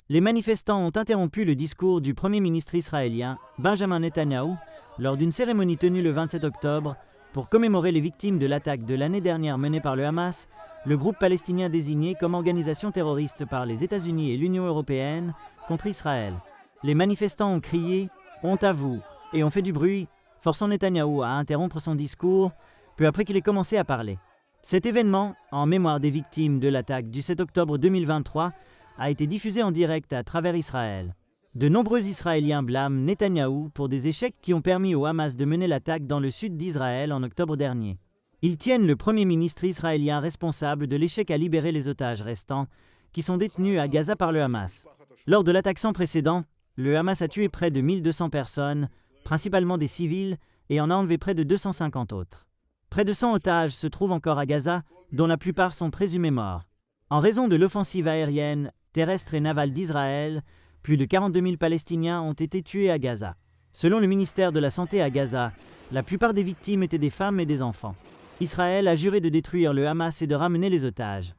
Les manifestants ont interrompu le discours du Premier ministre israélien, Benjamin Netanyahou, lors d'une cérémonie tenue le 27 octobre pour commémorer les victimes de l'attaque de l'année dernière menée par le Hamas, le groupe palestinien désigné comme organisation terroriste par les États-Unis et l'Union européenne contre Israël. Les manifestants ont crié « Honte à vous !» et ont fait du bruit, forçant Netanyahou à interrompre son discours peu après qu'il ait commencé à parler. Cet événement, en mémoire des victimes de l'attaque du 7 octobre 2023, a été diffusé en direct à travers Israël. De nombreux Israéliens blâment Netanyahou pour des échecs qui ont permis au Hamas de mener l'attaque dans le sud d'Israël en octobre dernier. Ils tiennent le Premier ministre israélien responsable de l'échec à libérer les otages restants, qui sont détenus à Gaza par le Hamas. Lors de l'attaque sans précédent, le Hamas a tué près de 1200 personnes, principalement des civils, et en a enlevé près de 250 autres. Près de 100 otages se trouvent encore à Gaza, dont la plupart sont présumés morts. En raison de l'offensive aérienne, terrestre et navale d'Israël, plus de 42 000 Palestiniens ont été tués à Gaza. Selon le ministère de la Santé à Gaza, la plupart des victimes étaient des femmes et des enfants. Israël a juré de détruire le Hamas et de ramener les otages.